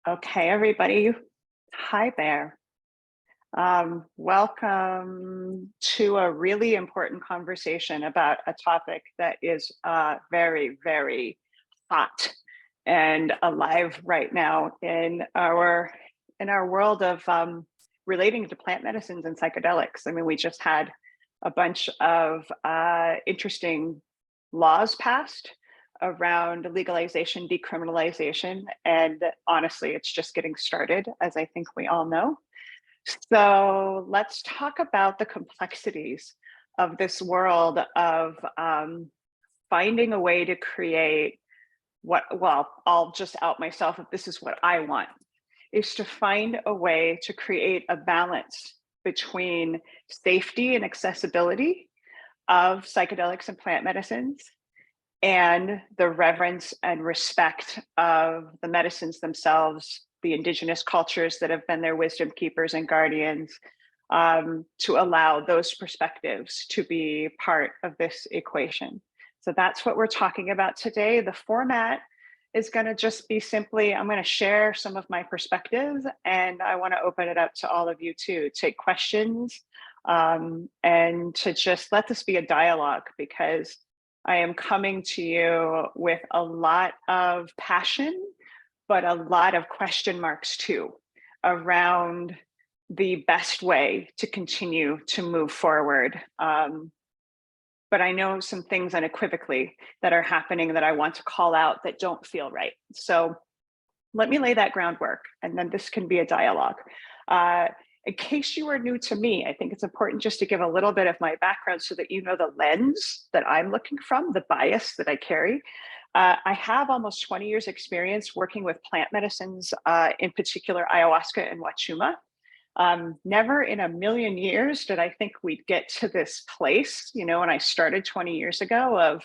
Okay, everybody. Hi there. Welcome to a really important conversation about a topic that is very, very hot and alive right now in our world of relating to plant medicines and psychedelics. I mean, we just had a bunch of interesting laws passed around legalization, decriminalization, and honestly, it's just getting started, as I think we all know. So let's talk about the complexities of this world of finding a way to create well, I'll just out myself if this is what I want, is to find a way to create a balance between safety and accessibility of psychedelics and plant medicines and the reverence and respect of the medicines themselves, the indigenous cultures that have been their wisdom keepers and guardians, to allow those perspectives to be part of this equation. So that's what we're talking about today. The format is going to just be simply, I'm going to share some of my perspectives, and I want to open it up to all of you to take questions, and to just let this be a dialogue, because I am coming to you with a lot of passion, but a lot of question marks too, around the best way to continue to move forward. But I know some things unequivocally that are happening that I want to call out that don't feel right. So let me lay that groundwork, and then this can be a dialogue. In case you are new to me, I think it's important just to give a little bit of my background so that you know the lens that I'm looking from, the bias that I carry. I have almost 20 years experience working with plant medicines, in particular ayahuasca and wachuma. Never in a million years did I think we'd get to this place, when I started 20 years ago, of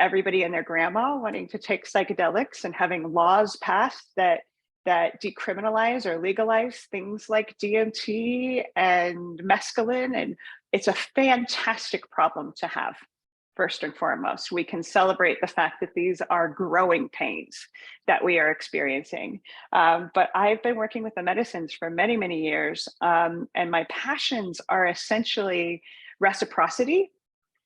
everybody and their grandma wanting to take psychedelics and having laws passed that decriminalize or legalize things like DMT and mescaline. And it's a fantastic problem to have. First and foremost, we can celebrate the fact that these are growing pains that we are experiencing. But I've been working with the medicines for many, many years. And my passions are essentially reciprocity,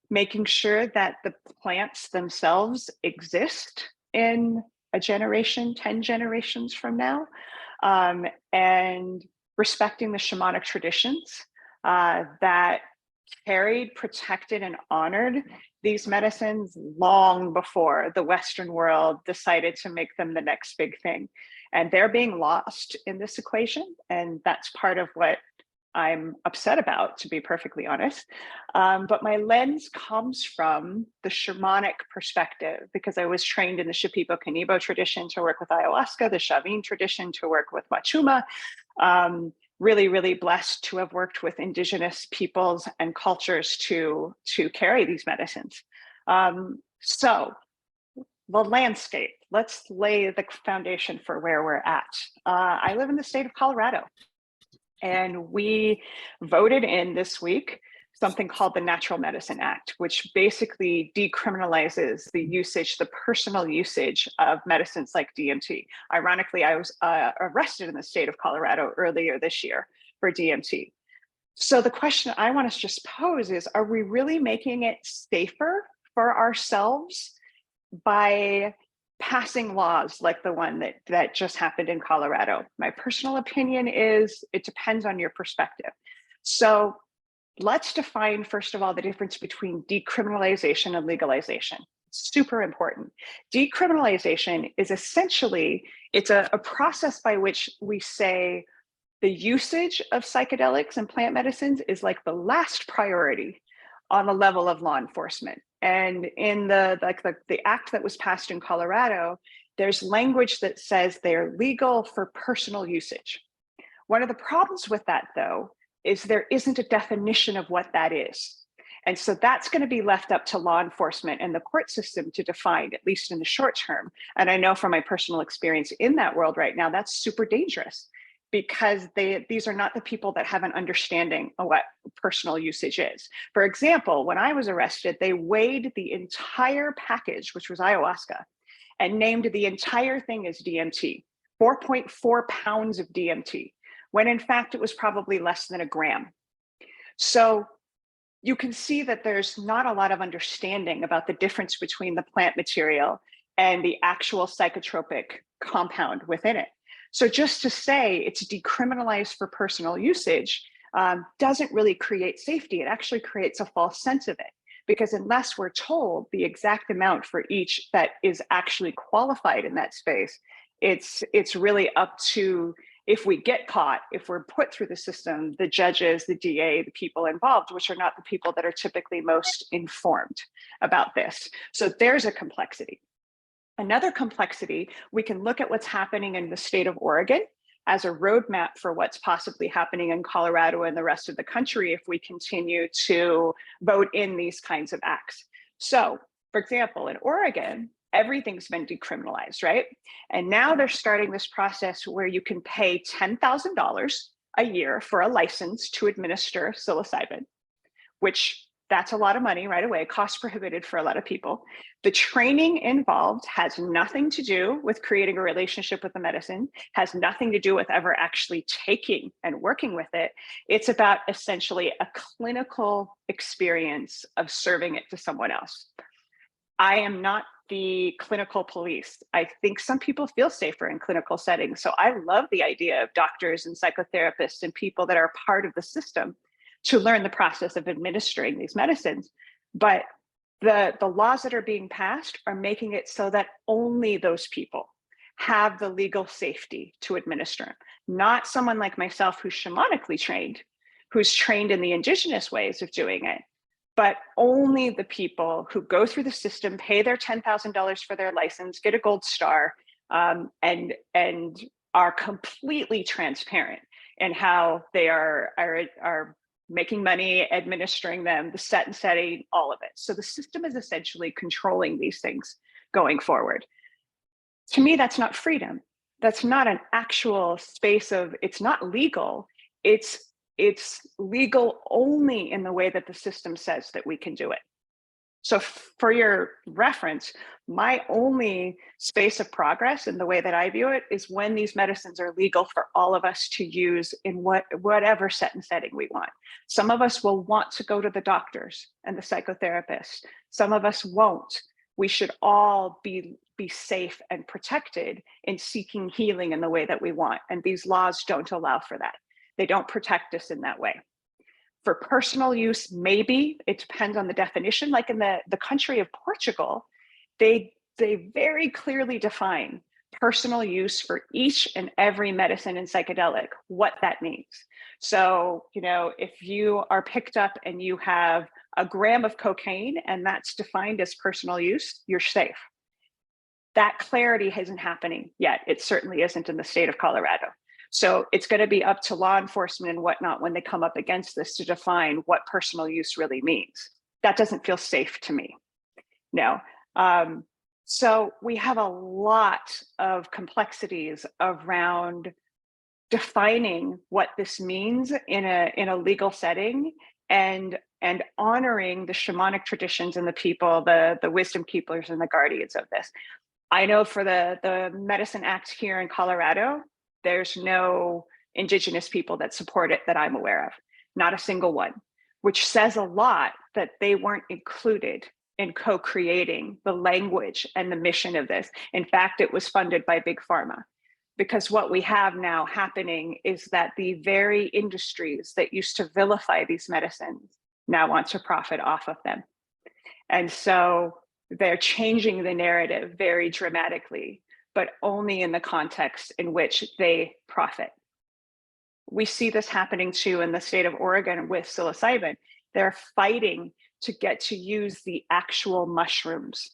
making sure that the plants themselves exist in a generation, 10 generations from now, and respecting the shamanic traditions that carried, protected, and honored these medicines long before the Western world decided to make them the next big thing. And they're being lost in this equation. And that's part of what I'm upset about, to be perfectly honest. But my lens comes from the shamanic perspective, because I was trained in the Shipibo Kanibo tradition to work with ayahuasca, the Chavin tradition to work with wachuma. Really, really blessed to have worked with indigenous peoples and cultures to carry these medicines. So the landscape, let's lay the foundation for where we're at. I live in the state of Colorado, and we voted in this week something called the Natural Medicine Act, which basically decriminalizes the usage, the personal usage of medicines like DMT. Ironically, I was arrested in the state of Colorado earlier this year for DMT. So the question I want to just pose is, are we really making it safer for ourselves by passing laws like the one that just happened in Colorado? My personal opinion is it depends on your perspective. So let's define, first of all, the difference between decriminalization and legalization. Super important. Decriminalization is essentially, it's a process by which we say the usage of psychedelics and plant medicines is like the last priority on the level of law enforcement. And in the act that was passed in Colorado, there's language that says they're legal for personal usage. One of the problems with that, though, is there isn't a definition of what that is. And so that's going to be left up to law enforcement and the court system to define, at least in the short term. And I know from my personal experience in that world right now, that's super dangerous, because these are not the people that have an understanding of what personal usage is. For example, when I was arrested, they weighed the entire package, which was ayahuasca, and named the entire thing as DMT, 4.4 pounds of DMT, when in fact it was probably less than a gram. So you can see that there's not a lot of understanding about the difference between the plant material and the actual psychotropic compound within it. So just to say it's decriminalized for personal usage doesn't really create safety. It actually creates a false sense of it, because unless we're told the exact amount for each that is actually qualified in that space, it's really up to, if we get caught, if we're put through the system, the judges, the DA, the people involved, which are not the people that are typically most informed about this. So there's a complexity. Another complexity, we can look at what's happening in the state of Oregon as a roadmap for what's possibly happening in Colorado and the rest of the country if we continue to vote in these kinds of acts. So, for example, in Oregon, everything's been decriminalized, right? And now they're starting this process where you can pay $10,000 a year for a license to administer psilocybin, which that's a lot of money right away, cost prohibitive for a lot of people. The training involved has nothing to do with creating a relationship with the medicine, has nothing to do with ever actually taking and working with it. It's about essentially a clinical experience of serving it to someone else. I am not the clinical police. I think some people feel safer in clinical settings. So I love the idea of doctors and psychotherapists and people that are part of the system to learn the process of administering these medicines. But the laws that are being passed are making it so that only those people have the legal safety to administer them. Not someone like myself who's shamanically trained, who's trained in the indigenous ways of doing it, but only the people who go through the system, pay their $10,000 for their license, get a gold star, and are completely transparent in how they are making money, administering them, the set and setting, all of it. So the system is essentially controlling these things going forward. To me, that's not freedom. That's not an actual space of, it's not legal. It's legal only in the way that the system says that we can do it. So for your reference, my only space of progress in the way that I view it is when these medicines are legal for all of us to use in whatever set and setting we want. Some of us will want to go to the doctors and the psychotherapists. Some of us won't. We should all be safe and protected in seeking healing in the way that we want. And these laws don't allow for that. They don't protect us in that way. For personal use, maybe it depends on the definition. Like in the country of Portugal, they very clearly define personal use for each and every medicine and psychedelic, what that means. So, if you are picked up and you have a gram of cocaine and that's defined as personal use, you're safe. That clarity isn't happening yet. It certainly isn't in the state of Colorado. So it's going to be up to law enforcement and whatnot when they come up against this to define what personal use really means. That doesn't feel safe to me. No. So we have a lot of complexities around defining what this means in a legal setting and honoring the shamanic traditions and the people, the wisdom keepers and the guardians of this. I know for the Medicine Act here in Colorado, there's no indigenous people that support it that I'm aware of, not a single one, which says a lot that they weren't included in co-creating the language and the mission of this. In fact, it was funded by Big Pharma, because what we have now happening is that the very industries that used to vilify these medicines now want to profit off of them. And so they're changing the narrative very dramatically, but only in the context in which they profit. We see this happening too in the state of Oregon with psilocybin. They're fighting to get to use the actual mushrooms.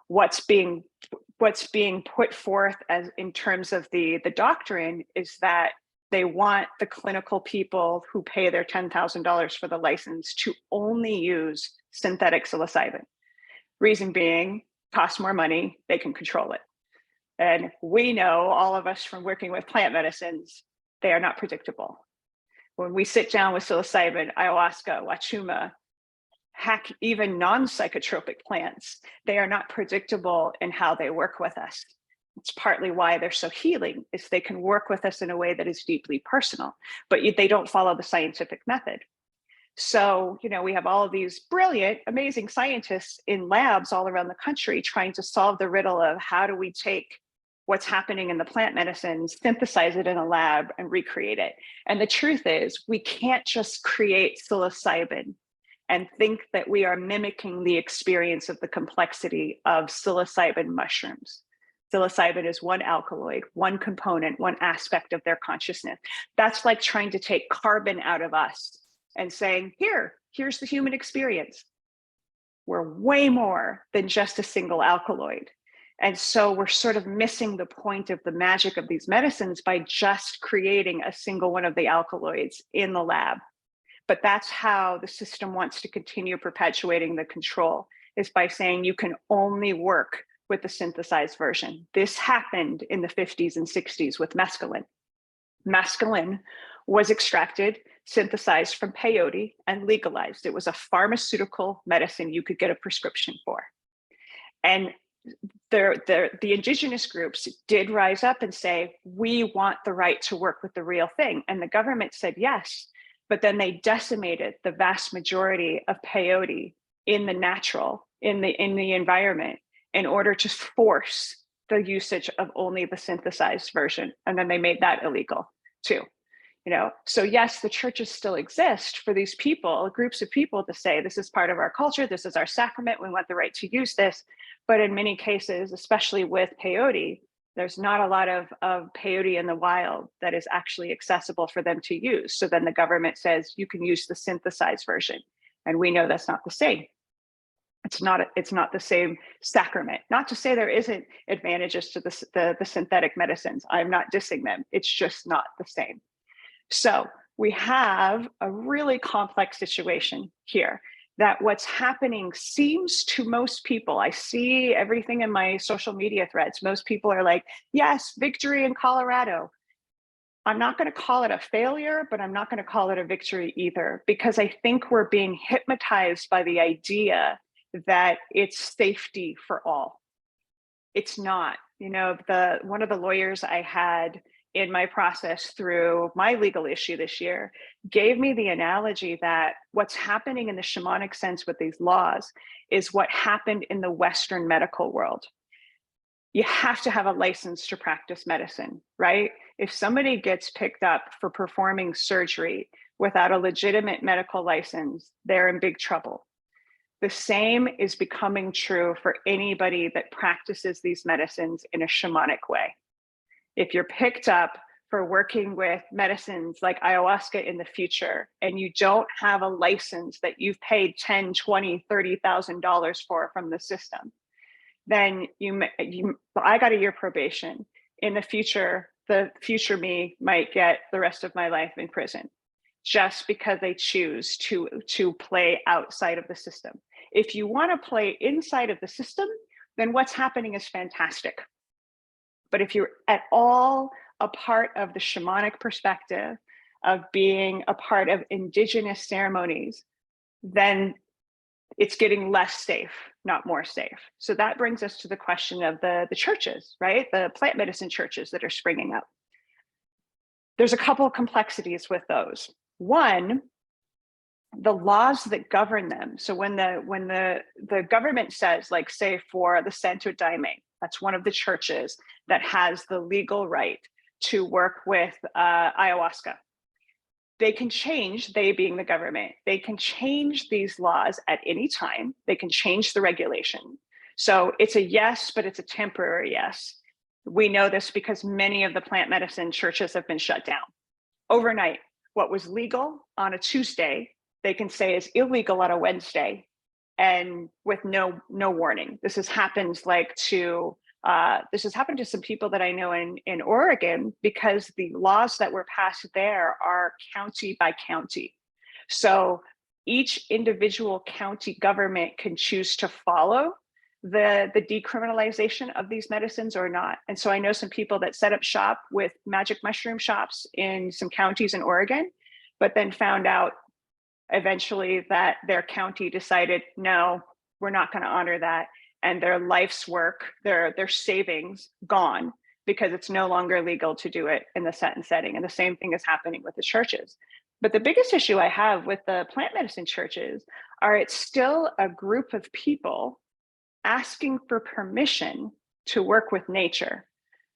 What's being put forth as in terms of the doctrine is that they want the clinical people who pay their $10,000 for the license to only use synthetic psilocybin. Reason being, costs more money, they can control it. And we know, all of us from working with plant medicines, they are not predictable. When we sit down with psilocybin, ayahuasca, wachuma, heck, even non-psychotropic plants, they are not predictable in how they work with us. It's partly why they're so healing, is they can work with us in a way that is deeply personal, but they don't follow the scientific method. So, we have all of these brilliant, amazing scientists in labs all around the country trying to solve the riddle of how do we take what's happening in the plant medicines, synthesize it in a lab, and recreate it. And the truth is, we can't just create psilocybin and think that we are mimicking the experience of the complexity of psilocybin mushrooms. Psilocybin is one alkaloid, one component, one aspect of their consciousness. That's like trying to take carbon out of us and saying, here's the human experience. We're way more than just a single alkaloid. And so we're sort of missing the point of the magic of these medicines by just creating a single one of the alkaloids in the lab. But that's how the system wants to continue perpetuating the control, is by saying you can only work with the synthesized version. This happened in the 50s and 60s with mescaline. Mescaline was extracted, synthesized from peyote, and legalized. It was a pharmaceutical medicine you could get a prescription for. And the indigenous groups did rise up and say, we want the right to work with the real thing. And the government said yes, but then they decimated the vast majority of peyote in the natural, in the environment, in order to force the usage of only the synthesized version. And then they made that illegal too. So yes, the churches still exist for these people, groups of people, to say this is part of our culture, this is our sacrament, we want the right to use this. But in many cases, especially with peyote, there's not a lot of peyote in the wild that is actually accessible for them to use. So then the government says you can use the synthesized version, and we know that's not the same. It's not the same sacrament. Not to say there isn't advantages to the synthetic medicines. I'm not dissing them. It's just not the same. So we have a really complex situation here, that what's happening seems to most people, I see everything in my social media threads, most people are like, yes, victory in Colorado. I'm not going to call it a failure, but I'm not going to call it a victory either, because I think we're being hypnotized by the idea that it's safety for all. It's not. One of the lawyers I had in my process through my legal issue this year gave me the analogy that what's happening in the shamanic sense with these laws is what happened in the Western medical world. You have to have a license to practice medicine, right? If somebody gets picked up for performing surgery without a legitimate medical license, they're in big trouble. The same is becoming true for anybody that practices these medicines in a shamanic way. If you're picked up for working with medicines like ayahuasca in the future, and you don't have a license that you've paid $10,000, $20,000, $30,000 for from the system, then I got a year probation. In the future me might get the rest of my life in prison, just because they choose to play outside of the system. If you want to play inside of the system, then what's happening is fantastic. But if you're at all a part of the shamanic perspective of being a part of indigenous ceremonies, then it's getting less safe, not more safe. So that brings us to the question of the churches, right? The plant medicine churches that are springing up. There's a couple of complexities with those. One, the laws that govern them. So when the government says, like, say for the Santo Daime, that's one of the churches that has the legal right to work with ayahuasca. They can change, they being the government, they can change these laws at any time. They can change the regulation. So it's a yes, but it's a temporary yes. We know this because many of the plant medicine churches have been shut down. Overnight, what was legal on a Tuesday, they can say is illegal on a Wednesday, and with no warning. This has happened to some people that I know in Oregon, because the laws that were passed there are county by county. So each individual county government can choose to follow the decriminalization of these medicines or not. And so I know some people that set up shop with magic mushroom shops in some counties in Oregon, but then found out eventually that their county decided, no, we're not going to honor that. and their life's work, their savings gone because it's no longer legal to do it in the set and setting. And the same thing is happening with the churches. But the biggest issue I have with the plant medicine churches are it's still a group of people asking for permission to work with nature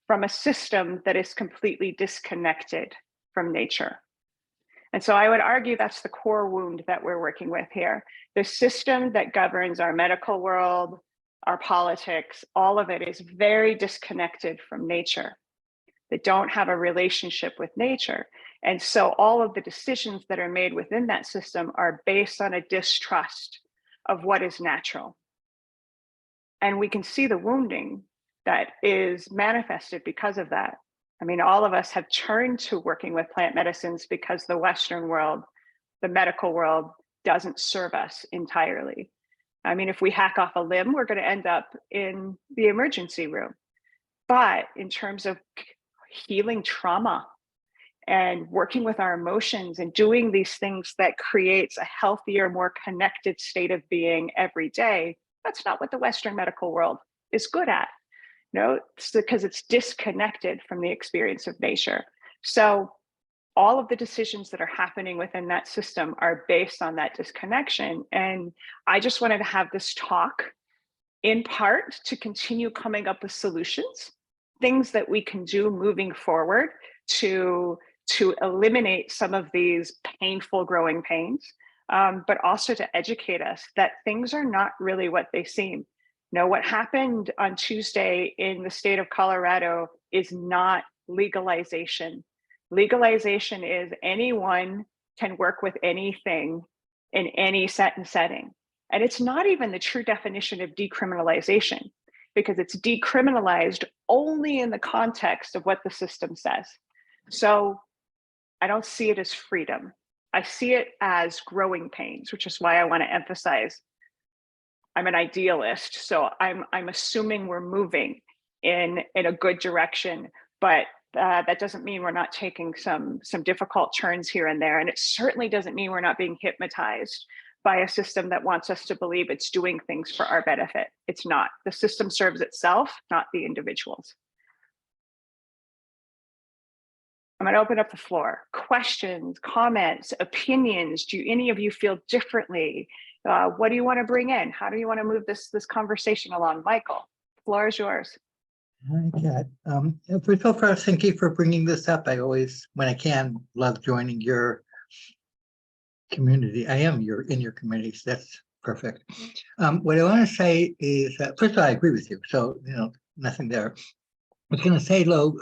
from a system that is completely disconnected from nature. And so I would argue that's the core wound that we're working with here. The system that governs our medical world, our politics, all of it is very disconnected from nature. They don't have a relationship with nature. And so all of the decisions that are made within that system are based on a distrust of what is natural. And we can see the wounding that is manifested because of that. I mean, all of us have turned to working with plant medicines because the Western world, the medical world, doesn't serve us entirely. I mean, if we hack off a limb, we're going to end up in the emergency room. But in terms of healing trauma and working with our emotions and doing these things that creates a healthier, more connected state of being every day, that's not what the Western medical world is good at. No, it's because it's disconnected from the experience of nature. So all of the decisions that are happening within that system are based on that disconnection. And I just wanted to have this talk in part to continue coming up with solutions, things that we can do moving forward to eliminate some of these painful growing pains, but also to educate us that things are not really what they seem. No, what happened on Tuesday in the state of Colorado is not legalization. Legalization is anyone can work with anything in any set and setting. And it's not even the true definition of decriminalization, because it's decriminalized only in the context of what the system says. So I don't see it as freedom. I see it as growing pains, which is why I want to emphasize I'm an idealist. So I'm assuming we're moving in a good direction, but that doesn't mean we're not taking some difficult turns here and there. And it certainly doesn't mean we're not being hypnotized by a system that wants us to believe it's doing things for our benefit. It's not. The system serves itself, not the individuals. I'm going to open up the floor. Questions, comments, opinions. Do any of you feel differently? What do you want to bring in? How do you want to move this conversation along? Michael, the floor is yours. Hi, Kat. First of all, thank you for bringing this up. I always, when I can, love joining your community. I am in your community, so that's perfect. What I want to say is, first of all, I agree with you. So, nothing there. I was going to say, Lo,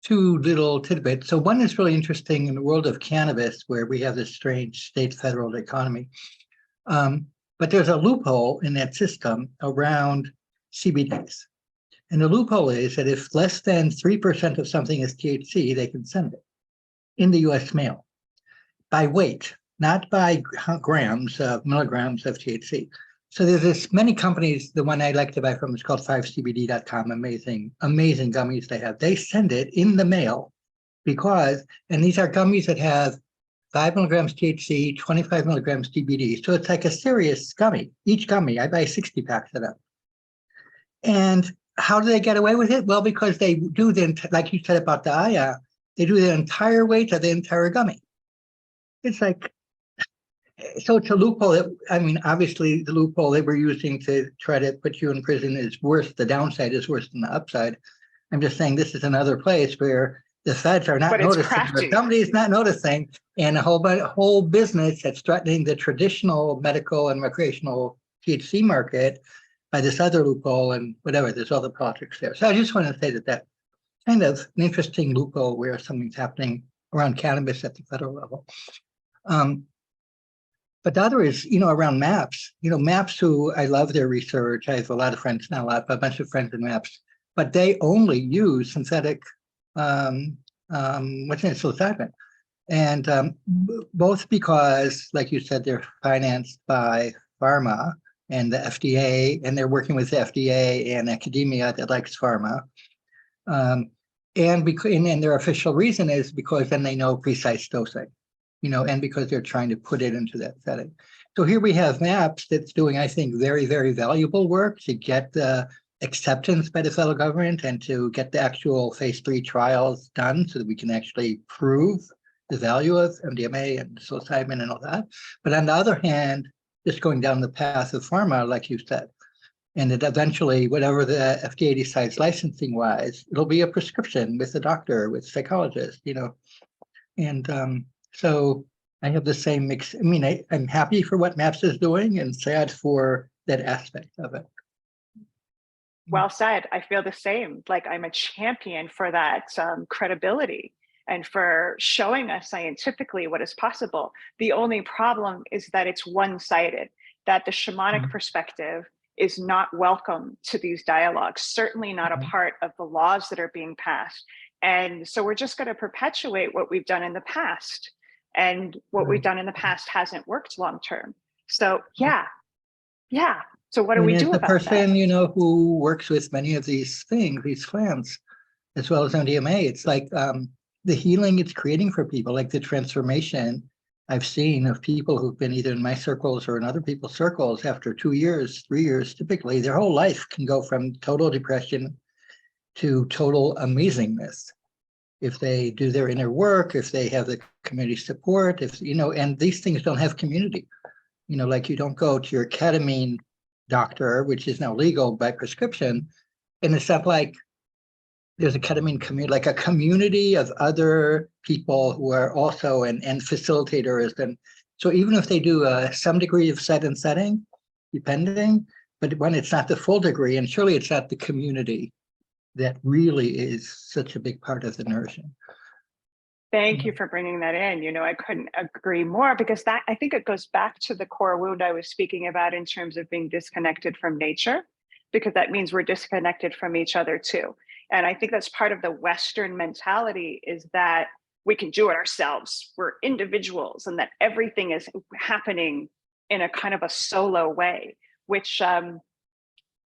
two little tidbits. So one is really interesting in the world of cannabis, where we have this strange state-federal economy. But there's a loophole in that system around CBDs. And the loophole is that if less than 3% of something is THC, they can send it in the US mail by weight, not by milligrams of THC. So there's this many companies. The one I like to buy from is called 5cbd.com. Amazing gummies they have. They send it in the mail because, and these are gummies that have 5 milligrams THC, 25 milligrams CBD. So it's like a serious gummy. Each gummy, I buy 60 packs of them. And how do they get away with it? Well, because they do like you said about the Aya, they do the entire weight of the entire gummy. It's like, so it's a loophole that, I mean, obviously the loophole they were using to try to put you in prison is worse. The downside is worse than the upside. I'm just saying this is another place where the feds are not noticing, or somebody's not noticing, and a whole business that's threatening the traditional medical and recreational THC market by this other loophole and whatever. There's all the politics there. So I just want to say that that's kind of an interesting loophole where something's happening around cannabis at the federal level. But the other is, around MAPS. MAPS, who I love their research. I have a lot of friends, not a lot, but a bunch of friends in MAPS. But they only use synthetic, psilocybin. And both because, like you said, they're financed by pharma and the FDA, and they're working with the FDA and academia that likes pharma. And their official reason is because then they know precise dosing. And because they're trying to put it into that setting. So here we have MAPS that's doing, I think, very, very valuable work to get the acceptance by the federal government and to get the actual phase 3 trials done so that we can actually prove the value of MDMA and psilocybin and all that. But on the other hand, just going down the path of pharma, like you said, and that eventually, whatever the FDA decides licensing wise, it'll be a prescription with a doctor, with psychologist, And so I have the same mix. I mean, I'm happy for what MAPS is doing and sad for that aspect of it. Well said. I feel the same. Like I'm a champion for that credibility and for showing us scientifically what is possible. The only problem is that it's one-sided, that the shamanic perspective is not welcome to these dialogues, certainly not a part of the laws that are being passed. And so we're just going to perpetuate what we've done in the past. And what we've done in the past hasn't worked long-term. So yeah. So what do we do about that? As a person, who works with many of these things, these plants, as well as MDMA, it's like the healing it's creating for people, like the transformation I've seen of people who've been either in my circles or in other people's circles after 2 years, 3 years, typically, their whole life can go from total depression to total amazingness. If they do their inner work, if they have the community support, and these things don't have community. Like you don't go to your ketamine doctor, which is now legal by prescription, and it's not like there's a ketamine community, like a community of other people who are also and facilitators. And so even if they do some degree of set and setting, depending, but when it's not the full degree, and surely it's not the community that really is such a big part of the nourishing. Thank you for bringing that in. I couldn't agree more, because that, I think it goes back to the core wound I was speaking about in terms of being disconnected from nature, because that means we're disconnected from each other too. And I think that's part of the Western mentality, is that we can do it ourselves. We're individuals, and that everything is happening in a kind of a solo way, which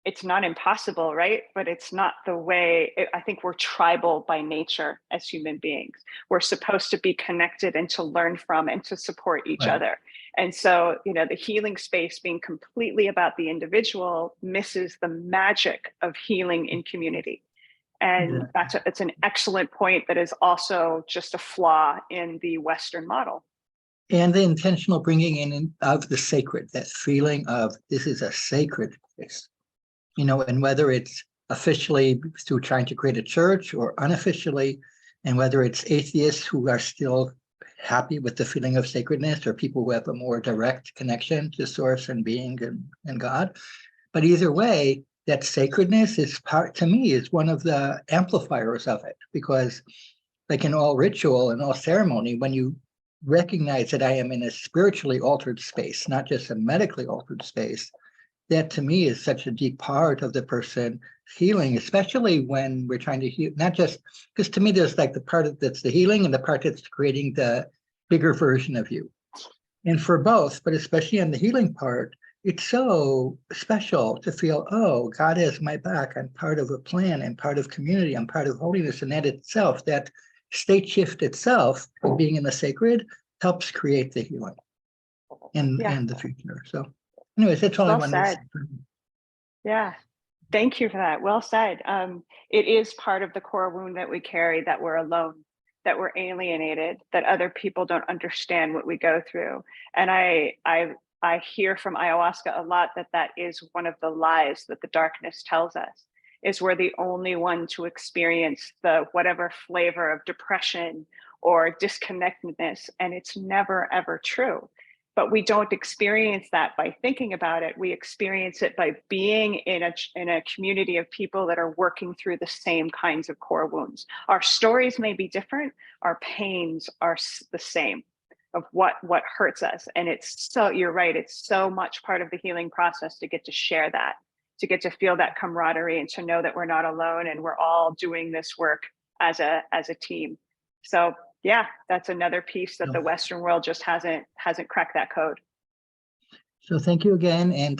it's not impossible, right? But it's not the way. I think we're tribal by nature as human beings. We're supposed to be connected and to learn from and to support each other. And so, the healing space being completely about the individual misses the magic of healing in community. And it's an excellent point that is also just a flaw in the Western model. And the intentional bringing in of the sacred, that feeling of this is a sacred place. And whether it's officially through trying to create a church or unofficially, and whether it's atheists who are still happy with the feeling of sacredness, or people who have a more direct connection to source and being and God. But either way, that sacredness is to me, is one of the amplifiers of it, because like in all ritual and all ceremony, when you recognize that I am in a spiritually altered space, not just a medically altered space, that to me is such a deep part of the person healing, especially when we're trying to heal, not just because to me there's like the part that's the healing and the part that's creating the bigger version of you. And for both, but especially on the healing part, it's so special to feel, oh, God has my back. I'm part of a plan. I'm part of community. I'm part of holiness. And that itself, that state shift itself of being in the sacred, helps create the healing and the future. So anyways, that's all I wanted to say. Yeah. Thank you for that. Well said. It is part of the core wound that we carry, that we're alone, that we're alienated, that other people don't understand what we go through. And I hear from ayahuasca a lot that is one of the lies that the darkness tells us, is we're the only one to experience the whatever flavor of depression or disconnectedness. And it's never, ever true. But we don't experience that by thinking about it. We experience it by being in a community of people that are working through the same kinds of core wounds. Our stories may be different. Our pains are the same, of what hurts us. And you're right, it's so much part of the healing process to get to share that, to get to feel that camaraderie, and to know that we're not alone and we're all doing this work as a team. So yeah, that's another piece that the Western world just hasn't cracked that code. So thank you again. And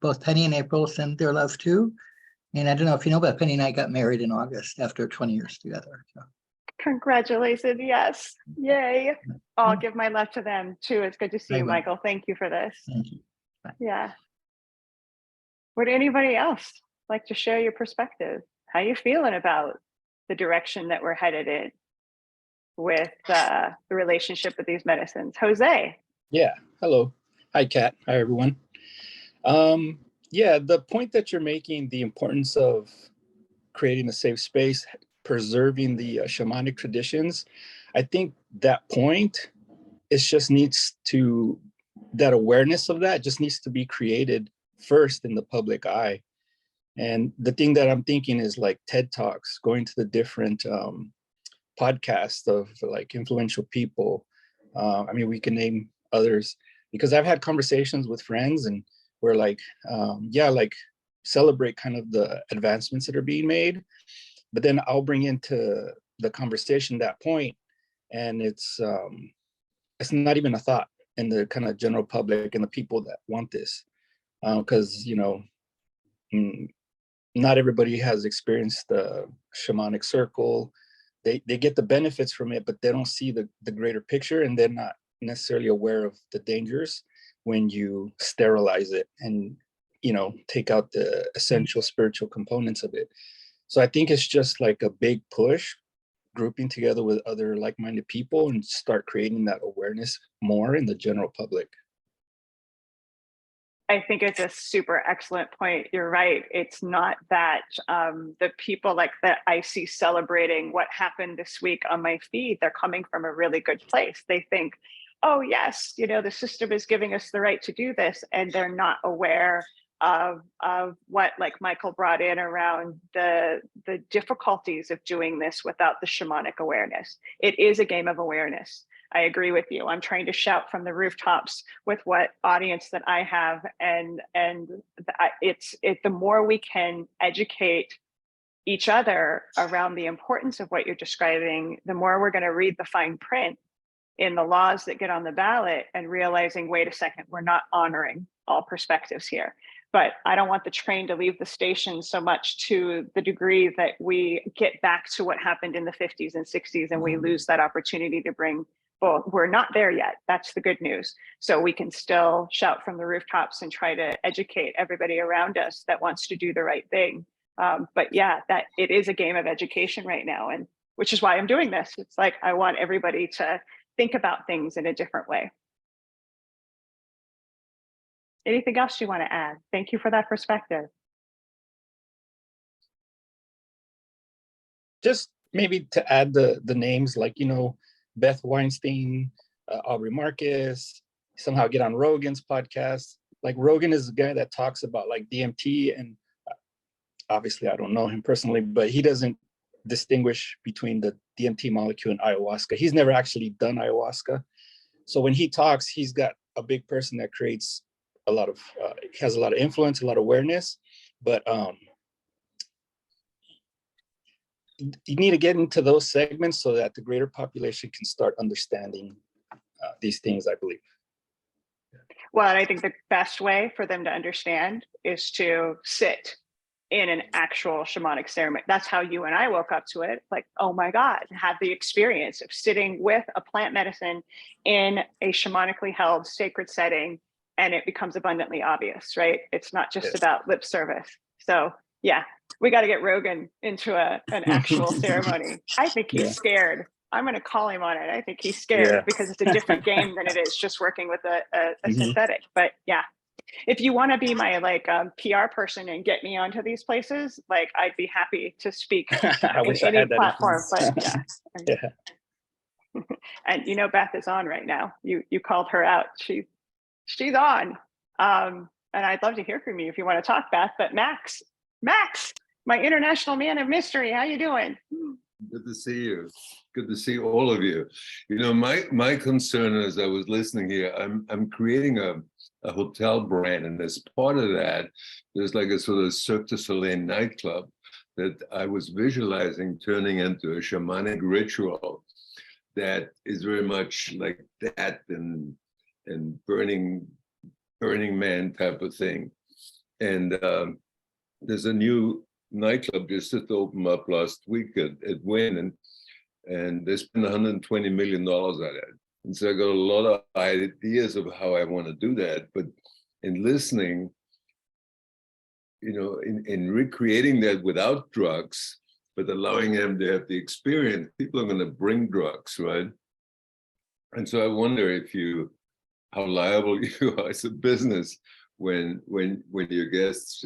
both Penny and April send their love too. And I don't know if you know, but Penny and I got married in August after 20 years together. So. Congratulations. Yes. Yay. I'll give my love to them too. It's good to see you, Likewise. Michael. Thank you for this. Thank you. Bye. Yeah. Would anybody else like to share your perspective? How you feeling about the direction that we're headed in with the relationship with these medicines? Jose. Yeah. Hello. Hi, Kat. Hi, everyone. Yeah, the point that you're making, the importance of creating a safe space, preserving the shamanic traditions, I think that point that awareness of that just needs to be created first in the public eye. And the thing that I'm thinking is like TED Talks, going to the different podcasts of like influential people. I mean, we can name others because I've had conversations with friends and we're like, like celebrate kind of the advancements that are being made. But then I'll bring into the conversation that point, and it's not even a thought in the kind of general public and the people that want this, because not everybody has experienced the shamanic circle. They get the benefits from it, but they don't see the greater picture, and they're not necessarily aware of the dangers when you sterilize it and take out the essential spiritual components of it. So I think it's just like a big push, grouping together with other like-minded people and start creating that awareness more in the general public. I think it's a super excellent point. You're right. It's not that the people like that I see celebrating what happened this week on my feed, they're coming from a really good place. They think, oh yes, the system is giving us the right to do this. And they're not aware of what like Michael brought in around the difficulties of doing this without the shamanic awareness. It is a game of awareness. I agree with you. I'm trying to shout from the rooftops with what audience that I have, and the more we can educate each other around the importance of what you're describing, the more we're going to read the fine print in the laws that get on the ballot and realizing, wait a second, we're not honoring all perspectives here. But I don't want the train to leave the station so much to the degree that we get back to what happened in the 50s and 60s and we lose that opportunity to bring. Well, we're not there yet. That's the good news. So we can still shout from the rooftops and try to educate everybody around us that wants to do the right thing. But yeah, that it is a game of education right now, and which is why I'm doing this. It's like I want everybody to think about things in a different way. Anything else you want to add? Thank you for that perspective. Just maybe to add the names, like Beth Weinstein, Aubrey Marcus, somehow get on Rogan's podcast. Like Rogan is the guy that talks about like DMT, and obviously I don't know him personally, but he doesn't distinguish between the DMT molecule and ayahuasca. He's never actually done ayahuasca. So when he talks, he's got a big person that creates a lot of, has a lot of influence, a lot of awareness, but you need to get into those segments so that the greater population can start understanding these things, I believe. Well, and I think the best way for them to understand is to sit in an actual shamanic ceremony. That's how you and I woke up to it. Like, oh my God, had the experience of sitting with a plant medicine in a shamanically held sacred setting, and it becomes abundantly obvious, right? It's not just about lip service. So yeah, we got to get Rogan into an actual ceremony. I think he's scared. I'm going to call him on it. I think he's scared because it's a different game than it is just working with a synthetic. But yeah, if you want to be my PR person and get me onto these places, like I'd be happy to speak I wish in I any had that platform. But yeah. And Beth is on right now. You called her out. She's on. And I'd love to hear from you if you want to talk, Beth. But Max, my international man of mystery, how you doing? Good to see you. Good to see all of you. My concern as I was listening here, I'm creating a hotel brand, and as part of that, there's like a sort of Cirque du Soleil nightclub that I was visualizing turning into a shamanic ritual that is very much like that and Burning Man type of thing. And there's a new nightclub just to open up last week at Wynn, and they spent $120 million on it. And so I got a lot of ideas of how I want to do that. But in listening, in recreating that without drugs, but allowing them to have the experience, people are going to bring drugs, right? And so I wonder how liable you are as a business when your guests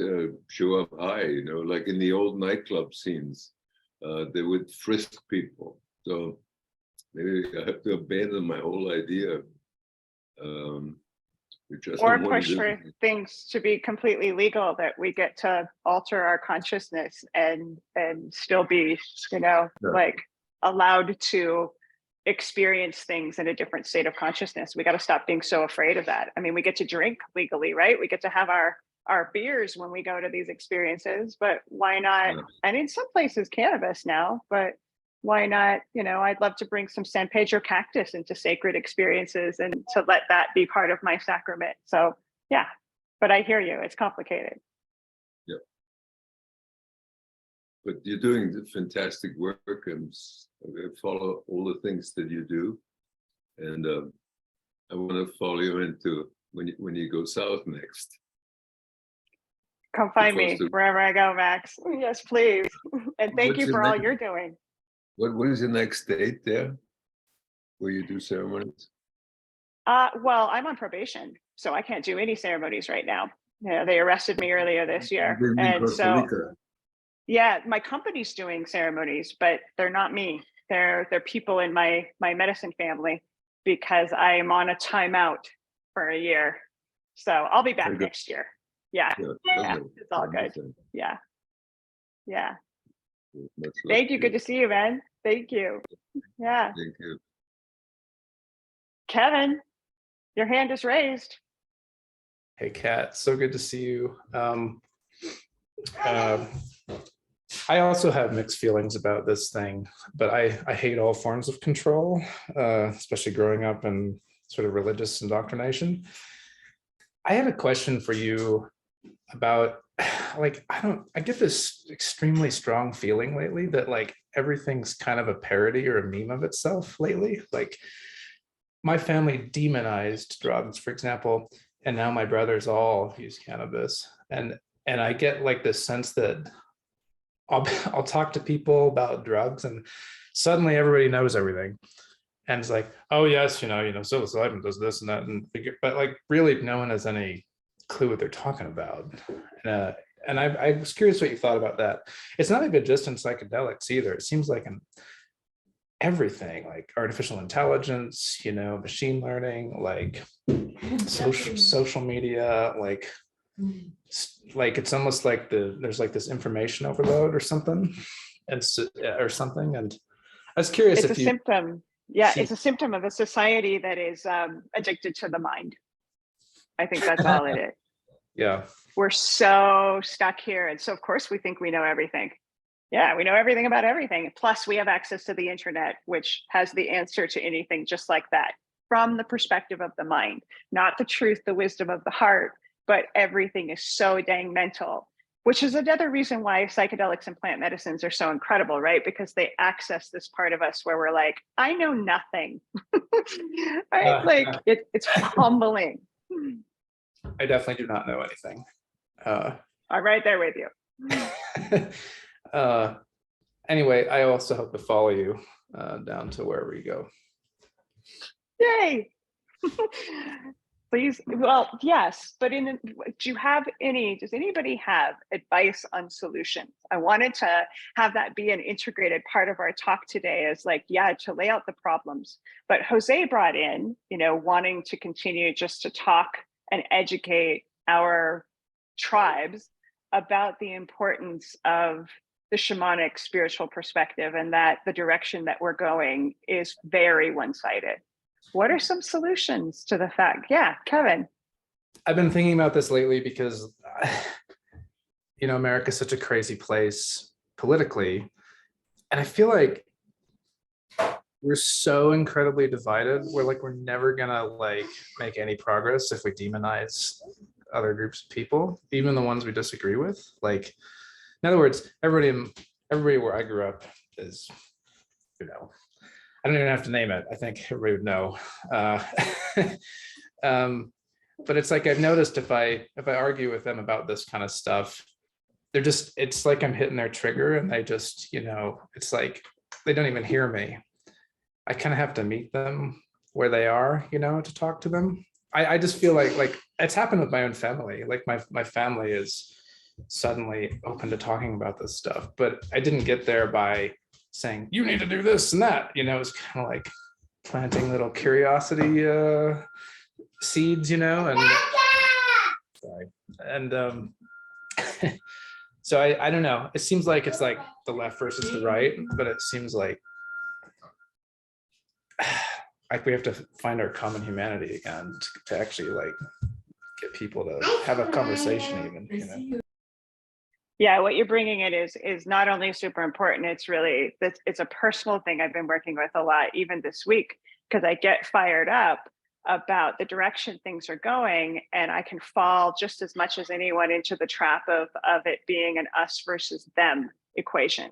show up high, like in the old nightclub scenes, they would frisk people. So maybe I have to abandon my whole idea. Or push for things to be completely legal, that we get to alter our consciousness and still be, like allowed to experience things in a different state of consciousness. We got to stop being so afraid of that. I mean, we get to drink legally, right? We get to have our beers when we go to these experiences, but why not? Yeah. And in some places cannabis now, but why not? I'd love to bring some San Pedro cactus into sacred experiences and to let that be part of my sacrament. So yeah, but I hear you, it's complicated. Yeah. But you're doing fantastic work, and I follow all the things that you do. And I want to follow you into when you go south next. Come find me wherever I go, Max. Yes, please. And thank you for all you're doing. What is the next date there where you do ceremonies? Well, I'm on probation, so I can't do any ceremonies right now. They arrested me earlier this year. And so, yeah, my company's doing ceremonies, but they're not me. They're people in my medicine family, because I'm on a timeout for a year. So I'll be back next year. Yeah. It's all good. Yeah. Thank you. Good to see you, man. Thank you. Yeah. Thank you. Kevin, your hand is raised. Hey, Kat. So good to see you. I also have mixed feelings about this thing, but I hate all forms of control, especially growing up in sort of religious indoctrination. I had a question for you about, like, I get this extremely strong feeling lately that like everything's kind of a parody or a meme of itself lately. Like, my family demonized drugs, for example, and now my brothers all use cannabis. And I get like this sense that I'll talk to people about drugs and suddenly everybody knows everything. And it's like, oh yes, psilocybin does this and that, but like really no one has any clue what they're talking about. And I was curious what you thought about that. It's not even just in psychedelics either. It seems like in everything, like artificial intelligence, machine learning, like social media, like it's almost like there's like this information overload or something. And I was curious if it's a symptom. Yeah, it's a symptom of a society that is addicted to the mind. I think that's all it is. Yeah. We're so stuck here. And so of course we think we know everything. Yeah, we know everything about everything. Plus we have access to the internet, which has the answer to anything just like that, from the perspective of the mind, not the truth, the wisdom of the heart, but everything is so dang mental, which is another reason why psychedelics and plant medicines are so incredible, right? Because they access this part of us where we're like, I know nothing, right? It's humbling. I definitely do not know anything. I'm right there with you. Anyway, I also hope to follow you down to wherever you go. Yay! Please, well, yes, but does anybody have advice on solutions? I wanted to have that be an integrated part of our talk today, as like, to lay out the problems. But Jose brought in, wanting to continue just to talk and educate our tribes about the importance of the shamanic spiritual perspective, and that the direction that we're going is very one-sided. What are some solutions to the fact? Yeah, Kevin. I've been thinking about this lately because, America's such a crazy place politically. And I feel like we're so incredibly divided. We're never gonna make any progress if we demonize other groups of people, even the ones we disagree with. Like, in other words, everybody where I grew up is, I don't even have to name it. I think everybody would know. But it's like I've noticed if I argue with them about this kind of stuff, they're just, it's like I'm hitting their trigger and they just, you know, it's like they don't even hear me. I kind of have to meet them where they are, you know, to talk to them. I just feel like it's happened with my own family. Like my family is suddenly open to talking about this stuff, but I didn't get there by saying, you need to do this and that, you know. It's kind of like planting little curiosity seeds, you know, and sorry. And so I don't know. It seems like it's like the left versus the right, but it seems like we have to find our common humanity again to actually like get people to have a conversation even, you know. Yeah, what you're bringing in is not only super important, it's really, it's a personal thing I've been working with a lot, even this week, because I get fired up about the direction things are going, and I can fall just as much as anyone into the trap of it being an us versus them equation.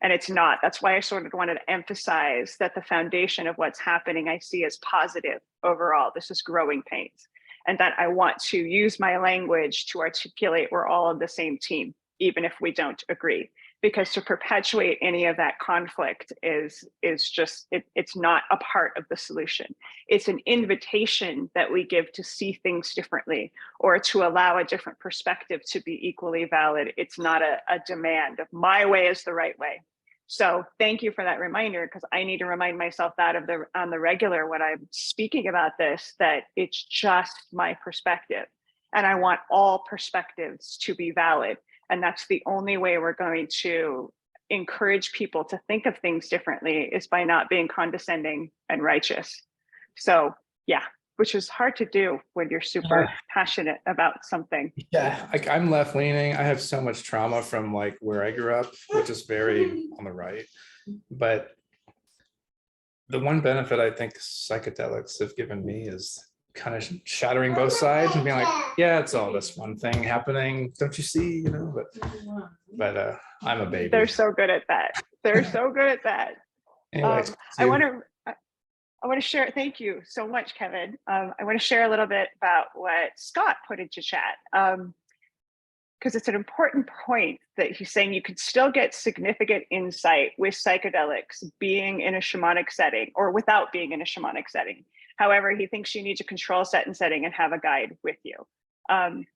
And it's not. That's why I sort of wanted to emphasize that the foundation of what's happening I see as positive overall. This is growing pains. And that I want to use my language to articulate we're all on the same team, even if we don't agree. Because to perpetuate any of that conflict is just, it's not a part of the solution. It's an invitation that we give to see things differently or to allow a different perspective to be equally valid. It's not a demand of my way is the right way. So thank you for that reminder, because I need to remind myself that on the regular when I'm speaking about this, that it's just my perspective. And I want all perspectives to be valid. And that's the only way we're going to encourage people to think of things differently, is by not being condescending and righteous. So yeah, which is hard to do when you're super passionate about something. Yeah, like I'm left leaning. I have so much trauma from like where I grew up, which is very on the right. But the one benefit I think psychedelics have given me is kind of shattering both sides and being like, yeah, it's all this one thing happening, don't you see, you know. But I'm a baby. They're so good at that. They're so good at that. Anyway, I want to share, thank you so much, Kevin. I want to share a little bit about what Scott put into chat, because it's an important point that he's saying you could still get significant insight with psychedelics being in a shamanic setting or without being in a shamanic setting. However, he thinks you need to control set and setting and have a guide with you.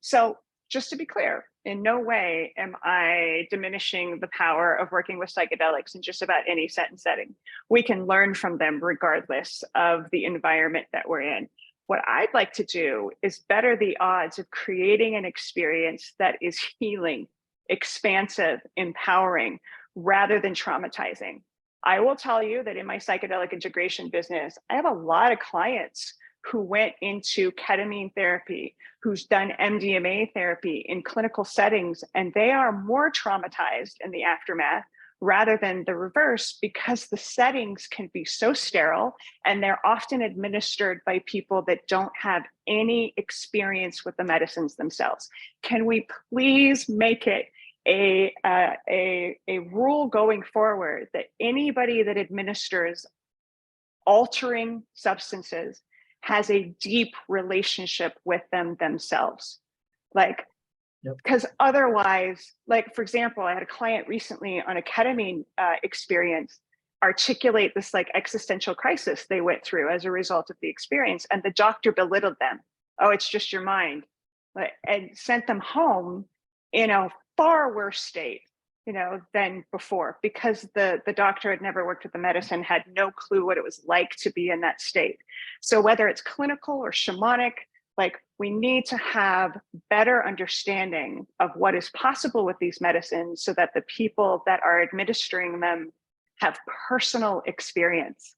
So just to be clear, in no way am I diminishing the power of working with psychedelics in just about any set and setting. We can learn from them regardless of the environment that we're in. What I'd like to do is better the odds of creating an experience that is healing, expansive, empowering, rather than traumatizing. I will tell you that in my psychedelic integration business, I have a lot of clients who went into ketamine therapy, who's done MDMA therapy in clinical settings, and they are more traumatized in the aftermath rather than the reverse, because the settings can be so sterile and they're often administered by people that don't have any experience with the medicines themselves. Can we please make it a rule going forward that anybody that administers altering substances has a deep relationship with them themselves? Like, because otherwise, like, for example, I had a client recently on a ketamine experience articulate this like existential crisis they went through as a result of the experience, and the doctor belittled them. Oh, it's just your mind, and sent them home in a far worse state, you know, than before, because the doctor had never worked with the medicine, had no clue what it was like to be in that state. So whether it's clinical or shamanic, like, we need to have better understanding of what is possible with these medicines so that the people that are administering them have personal experience.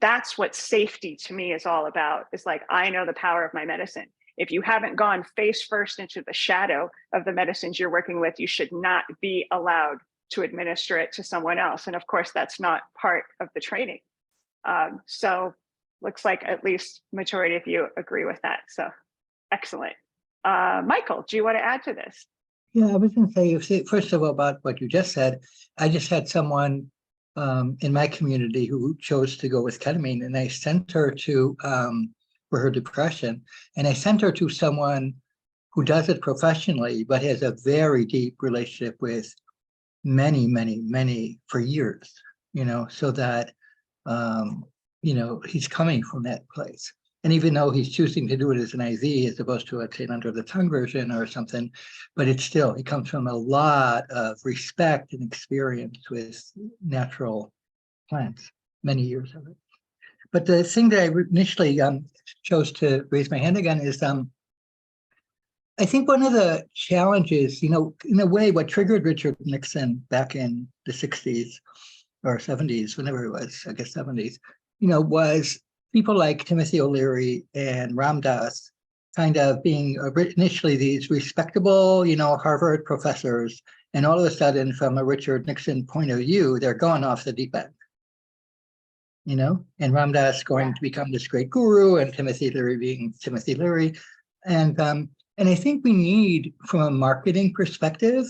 That's what safety to me is all about. It's like, I know the power of my medicine. If you haven't gone face first into the shadow of the medicines you're working with, you should not be allowed to administer it to someone else. And of course, that's not part of the training. So looks like at least majority of you agree with that. So excellent. Michael, do you want to add to this? Yeah, I was going to say, first of all, about what you just said, I just had someone in my community who chose to go with ketamine, and I sent her to for her depression, and I sent her to someone who does it professionally, but has a very deep relationship with many for years, so that he's coming from that place. And even though he's choosing to do it as an IV as opposed to an under the tongue version or something, but it's still, he comes from a lot of respect and experience with natural plants, many years of it. But the thing that I initially chose to raise my hand again is I think one of the challenges, in a way, what triggered Richard Nixon back in the 60s or 70s, whenever it was, I guess 70s, was people like Timothy O'Leary and Ram Dass kind of being initially these respectable, Harvard professors. And all of a sudden, from a Richard Nixon point of view, they're going off the deep end. And Ram Dass going to become this great guru, and Timothy Leary being Timothy Leary. And I think we need, from a marketing perspective,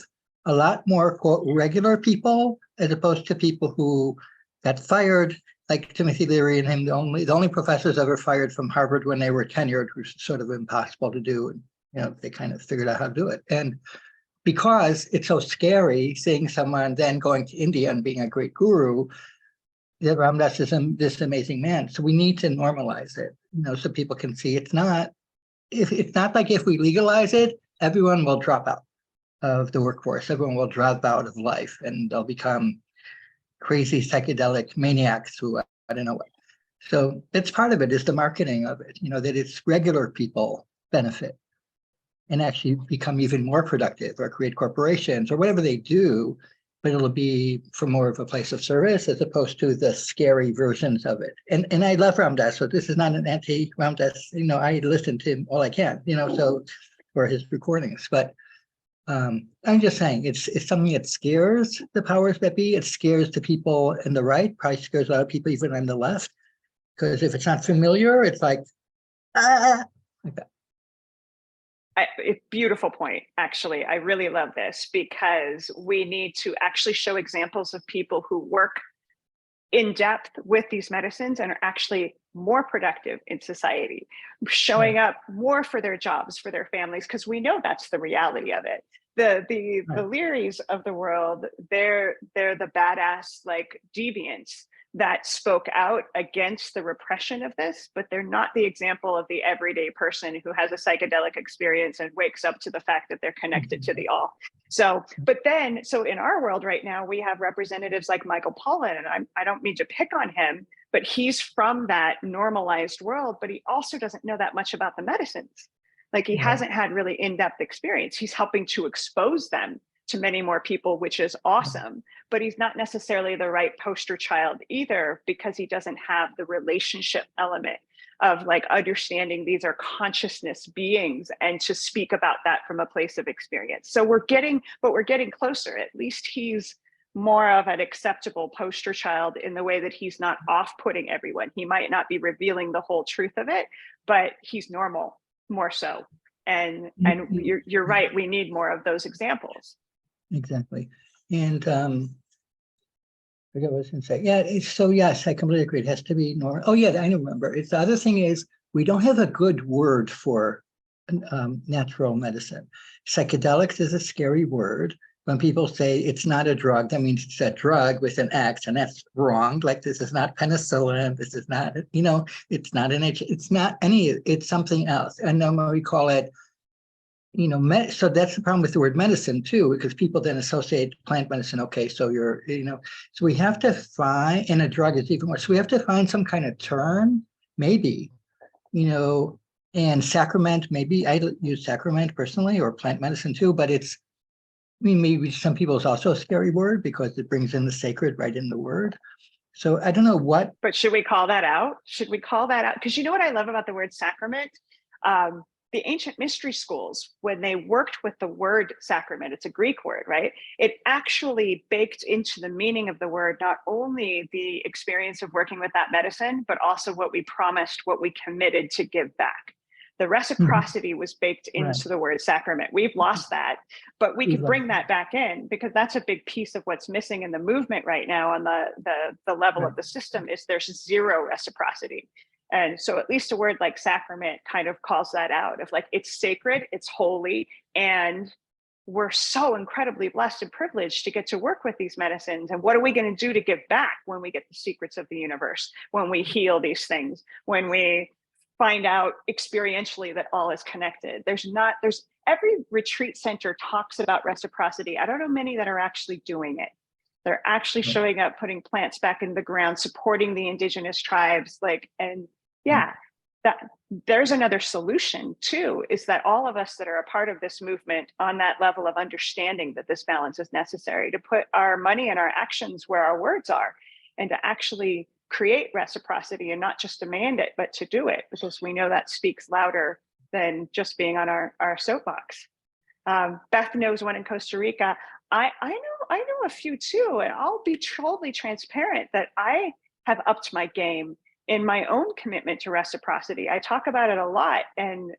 a lot more, quote, regular people, as opposed to people who got fired, like Timothy Leary and him, the only professors ever fired from Harvard when they were tenured, which was sort of impossible to do. And, they kind of figured out how to do it. And because it's so scary seeing someone then going to India and being a great guru, that Ram Dass is this amazing man. So we need to normalize it, so people can see it's not like if we legalize it, everyone will drop out of the workforce. Everyone will drop out of life, and they'll become crazy psychedelic maniacs who I don't know what. So that's part of it, is the marketing of it, that it's regular people benefit and actually become even more productive or create corporations or whatever they do, but it'll be from more of a place of service as opposed to the scary versions of it. And I love Ram Dass, so this is not an anti-Ram Dass. I listen to him all I can, so for his recordings. But I'm just saying it's something that scares the powers that be. It scares the people in the right, probably scares a lot of people even on the left, because if it's not familiar, it's like, like that. Beautiful point, actually. I really love this, because we need to actually show examples of people who work in depth with these medicines and are actually more productive in society, showing up more for their jobs, for their families, because we know that's the reality of it. The Learys of the world, they're the badass, like, deviants that spoke out against the repression of this, but they're not the example of the everyday person who has a psychedelic experience and wakes up to the fact that they're connected to the all. So in our world right now, we have representatives like Michael Pollan, and I don't mean to pick on him, but he's from that normalized world, but he also doesn't know that much about the medicines. Like, he hasn't had really in-depth experience. He's helping to expose them to many more people, which is awesome, but he's not necessarily the right poster child either, because he doesn't have the relationship element of, like, understanding these are consciousness beings and to speak about that from a place of experience. So we're getting closer. At least he's more of an acceptable poster child in the way that he's not off-putting everyone. He might not be revealing the whole truth of it, but he's normal, more so. And you're right, we need more of those examples. Exactly. And I forget what I was going to say. Yeah, yes, I completely agree. It has to be normal. Oh yeah, I remember. The other thing is, we don't have a good word for natural medicine. Psychedelics is a scary word. When people say it's not a drug, that means it's a drug with an X, and that's wrong. Like, this is not penicillin. This is not, it's not it's not any, it's something else. And then we call it, so that's the problem with the word medicine too, because people then associate plant medicine. Okay, so you're, so we have to find, and a drug is even worse. So we have to find some kind of term, maybe, and sacrament, maybe I use sacrament personally, or plant medicine too, but maybe some people it's also a scary word because it brings in the sacred right in the word. So I don't know what. But should we call that out? Should we call that out? Because you know what I love about the word sacrament? The ancient mystery schools, when they worked with the word sacrament, it's a Greek word, right? It actually baked into the meaning of the word, not only the experience of working with that medicine, but also what we promised, what we committed to give back. The reciprocity was baked Right. into the word sacrament. We've lost that, but we We've could bring lost that back in, because that's a big piece of what's missing in the movement right now on the level Right. of the system, is there's zero reciprocity. And so at least a word like sacrament kind of calls that out, of like, it's sacred, it's holy, and we're so incredibly blessed and privileged to get to work with these medicines. And what are we going to do to give back when we get the secrets of the universe, when we heal these things, when we find out experientially that all is connected? There's every retreat center talks about reciprocity. I don't know many that are actually doing it. They're actually showing up, putting plants back in the ground, supporting the indigenous tribes, and yeah, that there's another solution too, is that all of us that are a part of this movement, on that level of understanding that this balance is necessary, to put our money and our actions where our words are, and to actually create reciprocity, and not just demand it, but to do it, because we know that speaks louder than just being on our soapbox. Beth knows one in Costa Rica. I know a few too, and I'll be totally transparent that I have upped my game in my own commitment to reciprocity. I talk about it a lot, and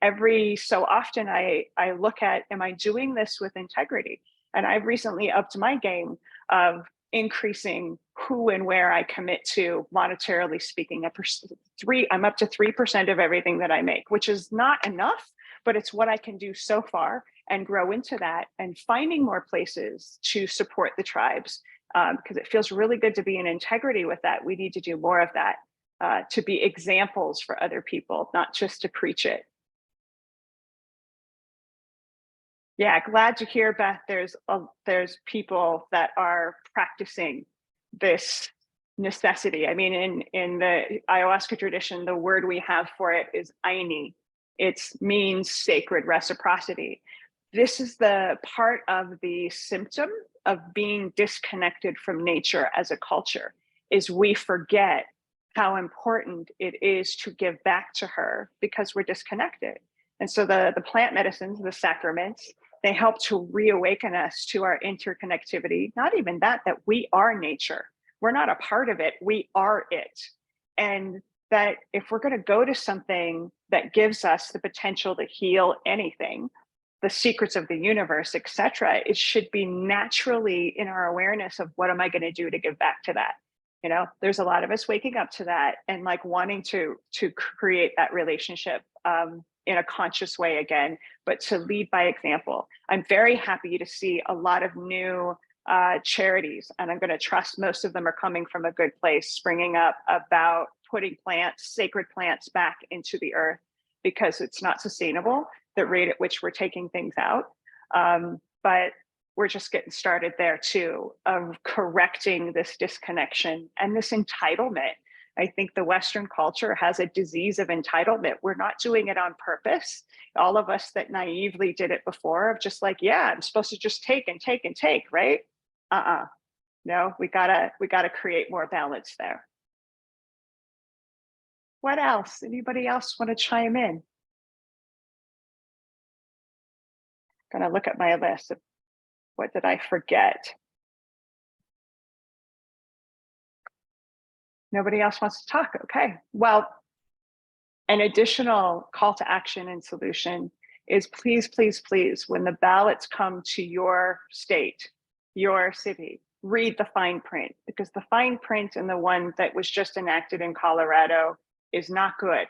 every so often I look at, am I doing this with integrity? And I've recently upped my game of increasing who and where I commit to, monetarily speaking. I'm up to 3% of everything that I make, which is not enough, but it's what I can do so far, and grow into that, and finding more places to support the tribes, because it feels really good to be in integrity with that. We need to do more of that, to be examples for other people, not just to preach it. Yeah, glad to hear, Beth, there's people that are practicing this necessity. I mean, in the ayahuasca tradition, the word we have for it is aini. It means sacred reciprocity. This is the part of the symptom of being disconnected from nature as a culture, is we forget how important it is to give back to her, because we're disconnected. And so the plant medicines, the sacraments, they help to reawaken us to our interconnectivity. Not even that we are nature. We're not a part of it, we are it. And that if we're going to go to something that gives us the potential to heal anything, the secrets of the universe, etc., it should be naturally in our awareness of, what am I going to do to give back to that? You know, there's a lot of us waking up to that, and like wanting to create that relationship in a conscious way again, but to lead by example. I'm very happy to see a lot of new charities, and I'm going to trust most of them are coming from a good place, springing up about putting sacred plants back into the earth, because it's not sustainable, the rate at which we're taking things out. But we're just getting started there too, of correcting this disconnection and this entitlement. I think the Western culture has a disease of entitlement. We're not doing it on purpose. All of us that naively did it before, of just like, yeah, I'm supposed to just take and take and take, right? No, we gotta create more balance there. What else? Anybody else want to chime in? Gonna look at my list of what did I forget? Nobody else wants to talk. Okay. Well, an additional call to action and solution is, please, please, please, when the ballots come to your state, your city, read the fine print, because the fine print in the one that was just enacted in Colorado is not good.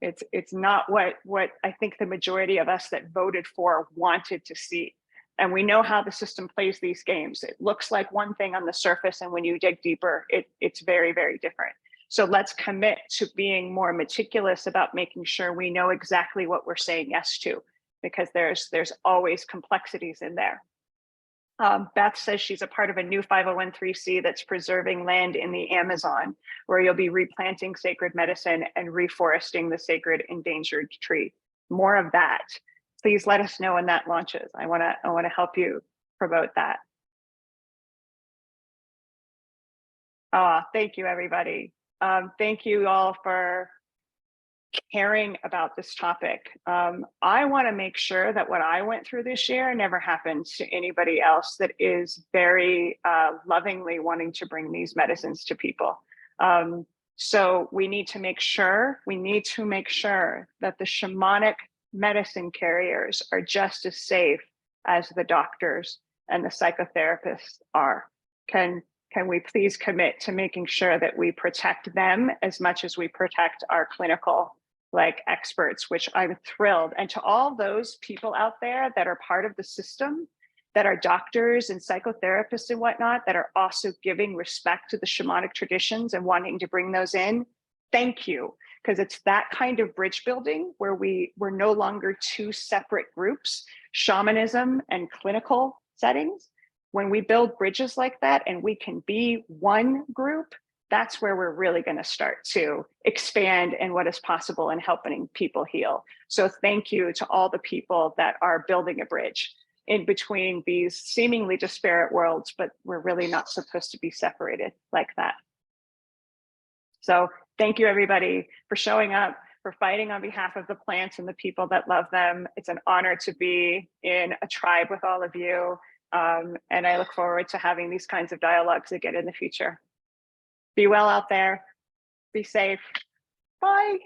It's not what I think the majority of us that voted for wanted to see. And we know how the system plays these games. It looks like one thing on the surface, and when you dig deeper, it's very, very different. So let's commit to being more meticulous about making sure we know exactly what we're saying yes to, because there's always complexities in there. Beth says she's a part of a new 501(c) that's preserving land in the Amazon, where you'll be replanting sacred medicine and reforesting the sacred endangered tree. More of that. Please let us know when that launches. I want to help you promote that. Thank you, everybody. Thank you all for caring about this topic. I want to make sure that what I went through this year never happens to anybody else that is very lovingly wanting to bring these medicines to people. So we need to make sure that the shamanic medicine carriers are just as safe as the doctors and the psychotherapists are. Can we please commit to making sure that we protect them as much as we protect our clinical experts, which I'm thrilled. And to all those people out there that are part of the system, that are doctors and psychotherapists and whatnot, that are also giving respect to the shamanic traditions and wanting to bring those in, thank you. Because it's that kind of bridge building where we're no longer two separate groups, shamanism and clinical settings. When we build bridges like that and we can be one group, that's where we're really going to start to expand in what is possible and helping people heal. So thank you to all the people that are building a bridge in between these seemingly disparate worlds, but we're really not supposed to be separated like that. So thank you, everybody, for showing up, for fighting on behalf of the plants and the people that love them. It's an honor to be in a tribe with all of you. And I look forward to having these kinds of dialogues again in the future. Be well out there. Be safe. Bye.